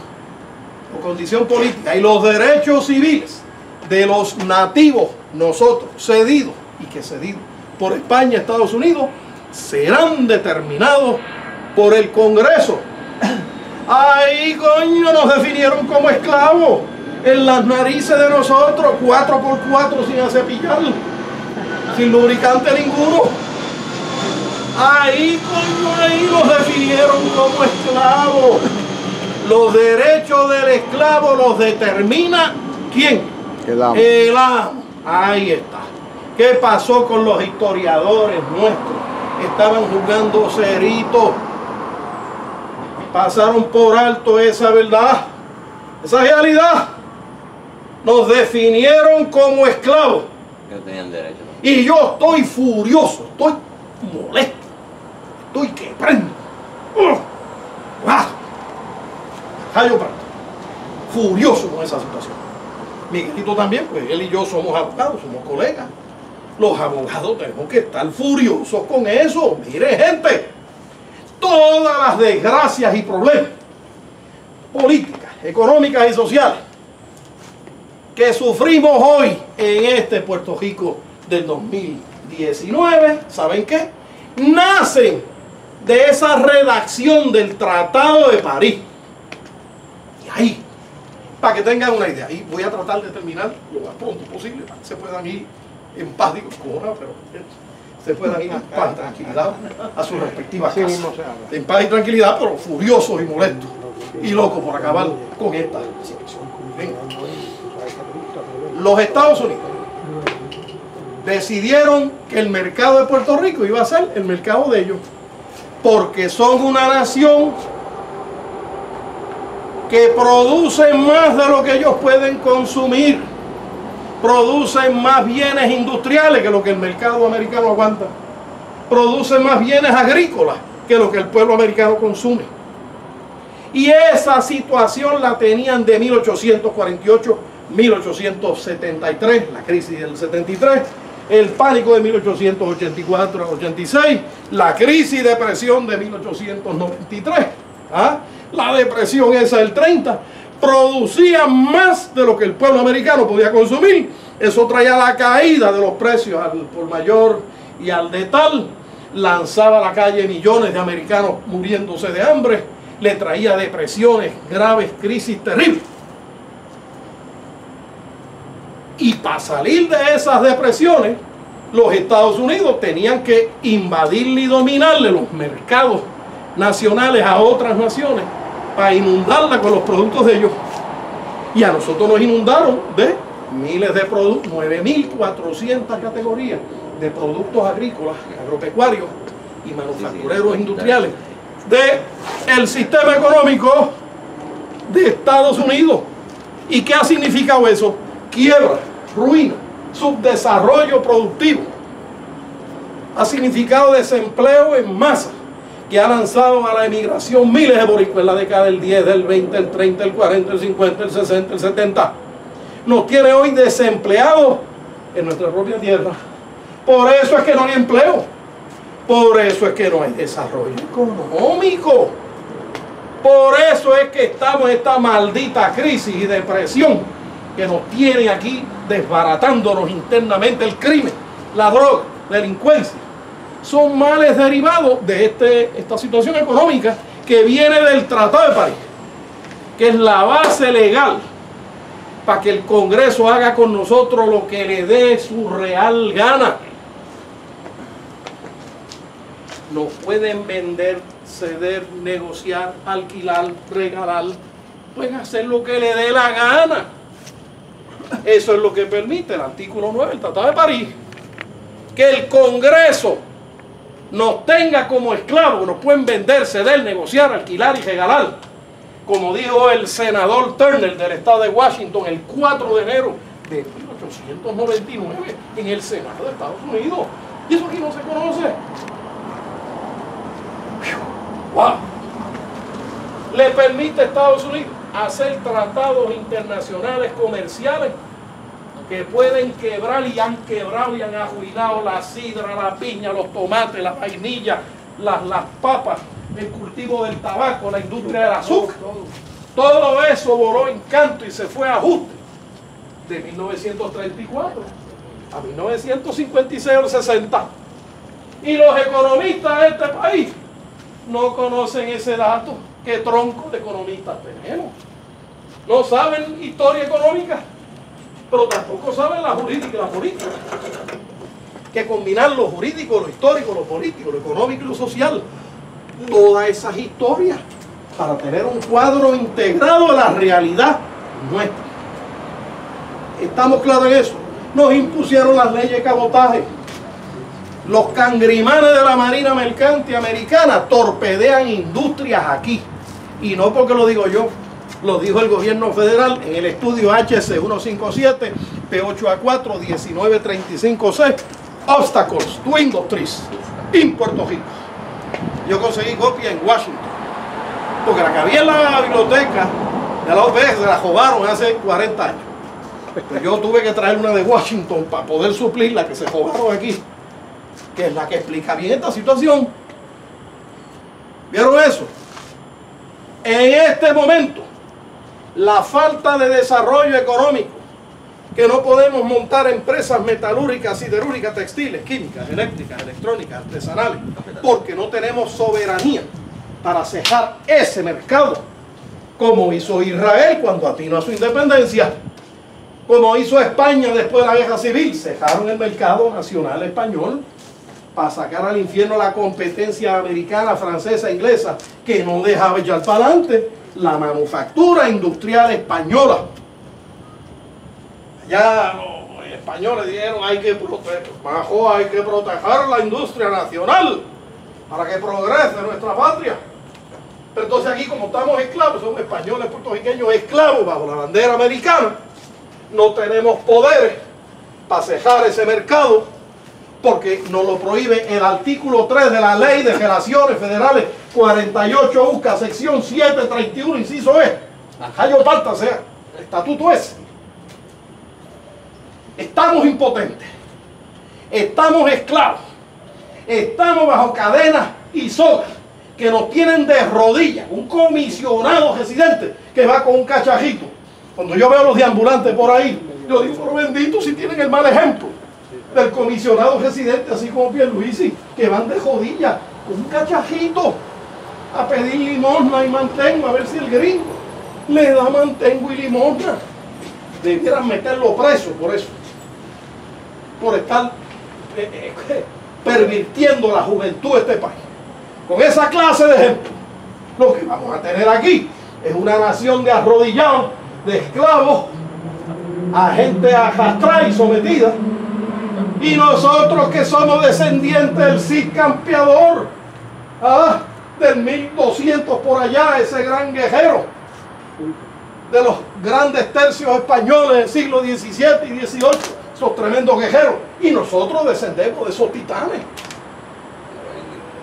o condición política y los derechos civiles de los nativos, nosotros, cedidos y que cedidos por España, Estados Unidos, serán determinados por el Congreso. Ahí, coño, nos definieron como esclavos en las narices de nosotros, 4x4 sin acepillar, sin lubricante ninguno. Ahí, coño, ahí nos definieron como esclavos. Los derechos del esclavo los determina ¿quién? El amo. El amo. Ahí está. ¿Qué pasó con los historiadores nuestros? Estaban jugando ceritos. Pasaron por alto esa verdad, esa realidad. Nos definieron como esclavos. Que tenían derecho. Y yo estoy furioso, estoy molesto, estoy que prendo. Rayo Prato, furioso con esa situación. Miguelito también, pues él y yo somos abogados, somos colegas. los abogados tenemos que estar furiosos con eso. Mire, gente, todas las desgracias y problemas políticas, económicas y sociales que sufrimos hoy en este Puerto Rico del 2019, ¿saben qué? Nacen de esa redacción del Tratado de París. Y ahí, para que tengan una idea, y voy a tratar de terminar lo más pronto posible para que se puedan ir en paz, digo, pero se puedan ir en paz y tranquilidad a sus respectivas casas. En paz y tranquilidad, pero furiosos y molestos y locos por acabar con esta situación. Bien. Los Estados Unidos decidieron que el mercado de Puerto Rico iba a ser el mercado de ellos, porque son una nación que produce más de lo que ellos pueden consumir, producen más bienes industriales que lo que el mercado americano aguanta, producen más bienes agrícolas que lo que el pueblo americano consume. Y esa situación la tenían de 1848, 1873, la crisis del 73, el pánico de 1884 a 86, la crisis y depresión de 1893, la depresión esa del 30, producía más de lo que el pueblo americano podía consumir. Eso traía la caída de los precios al por mayor y al de tal, lanzaba a la calle millones de americanos muriéndose de hambre, le traía depresiones graves, crisis terribles. Y para salir de esas depresiones, los Estados Unidos tenían que invadirle y dominarle los mercados nacionales a otras naciones para inundarla con los productos de ellos. Y a nosotros nos inundaron de miles de productos, 9.400 categorías de productos agrícolas, agropecuarios y manufactureros industriales del sistema económico de Estados Unidos. ¿Y qué ha significado eso? Quiebra, ruina, subdesarrollo productivo. Ha significado desempleo en masa, que ha lanzado a la emigración miles de boricuas en la década del 10, del 20, el 30, el 40, el 50, el 60, el 70. Nos tiene hoy desempleados en nuestra propia tierra. Por eso es que no hay empleo. Por eso es que no hay desarrollo económico. Por eso es que estamos en esta maldita crisis y depresión que nos tiene aquí desbaratándonos internamente. El crimen, la droga, la delincuencia, son males derivados de esta situación económica que viene del Tratado de París, que es la base legal para que el Congreso haga con nosotros lo que le dé su real gana. Nos pueden vender, ceder, negociar, alquilar, regalar, pueden hacer lo que le dé la gana. Eso es lo que permite el artículo 9 del Tratado de París, que el Congreso nos tenga como esclavos, nos pueden vender, ceder, negociar, alquilar y regalar, como dijo el senador Turner del estado de Washington el 4 de enero de 1899 en el Senado de Estados Unidos. Y eso aquí no se conoce. ¡Wow! Le permite a Estados Unidos hacer tratados internacionales comerciales que pueden quebrar y han quebrado y han arruinado la sidra, la piña, los tomates, la vainilla, las papas, el cultivo del tabaco, la industria del azúcar. Todo eso voló en canto y se fue a ajuste de 1934 a 1956 o 60. Y los economistas de este país no conocen ese dato. ¿Qué tronco de economistas tenemos? No saben historia económica, pero tampoco saben la jurídica y la política. Que combinar lo jurídico, lo histórico, lo político, lo económico y lo social, todas esas historias, para tener un cuadro integrado a la realidad nuestra. ¿Estamos claros en eso? Nos impusieron las leyes de cabotaje. Los cangrimanes de la Marina Mercante Americana torpedean industrias aquí. Y no porque lo digo yo, lo dijo el gobierno federal en el estudio HC 157, P8A4, 1935C, Obstacles to Industries, en Puerto Rico. Yo conseguí copia en Washington, porque la que había en la biblioteca de la OPS se la robaron hace 40 años. Pues yo tuve que traer una de Washington para poder suplir la que se robaron aquí, que es la que explica bien esta situación. ¿Vieron eso? En este momento, la falta de desarrollo económico, que no podemos montar empresas metalúrgicas, siderúrgicas, textiles, químicas, eléctricas, electrónicas, artesanales, porque no tenemos soberanía para cejar ese mercado, como hizo Israel cuando atinó a su independencia, como hizo España después de la guerra civil. Cejaron el mercado nacional español para sacar al infierno la competencia americana, francesa, inglesa, que no dejaba echar para adelante la manufactura industrial española. Ya los españoles dijeron, hay que proteger la industria nacional para que progrese nuestra patria. Pero entonces aquí, como estamos esclavos, somos españoles puertorriqueños esclavos bajo la bandera americana, no tenemos poderes para cejar ese mercado, porque nos lo prohíbe el artículo 3 de la Ley de Relaciones Federales 48 UCA, sección 731, inciso E. Jayo parta sea, el estatuto ese. Estamos impotentes, estamos esclavos, estamos bajo cadenas y sogas que nos tienen de rodillas. Un comisionado residente que va con un cachajito. Cuando yo veo a los deambulantes por ahí, yo digo, por bendito si tienen el mal ejemplo del comisionado residente, así como Pierluisi, que van de rodillas con un cachajito a pedir limosna y mantengo, a ver si el gringo le da mantengo y limosna. Debieran meterlo preso por eso, por estar pervirtiendo la juventud de este país. Con esa clase de ejemplo, lo que vamos a tener aquí es una nación de arrodillados, de esclavos, a gente arrastrada y sometida, y nosotros que somos descendientes del Cid Campeador, del 1200 por allá, ese gran guerrero, de los grandes tercios españoles del siglo XVII y XVIII, esos tremendos guerreros, y nosotros descendemos de esos titanes.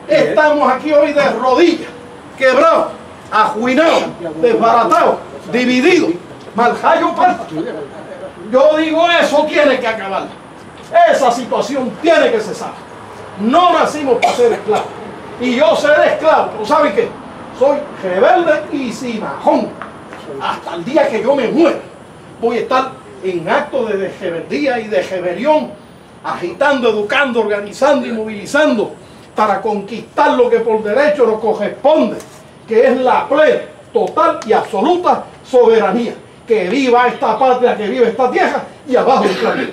Estamos aquí hoy de rodillas, quebrados, ajuinados, desbaratados, divididos, maljayo parto. Yo digo, eso tiene que acabar. Esa situación tiene que cesar. No nacimos para ser esclavos. Y yo seré esclavo, pero ¿saben qué? Soy rebelde y cimajón. Hasta el día que yo me muera, voy a estar en acto de rebeldía y de rebelión, agitando, educando, organizando y movilizando para conquistar lo que por derecho nos corresponde, que es la plena, total y absoluta soberanía. Que viva esta patria, que viva esta tierra y abajo el planeta.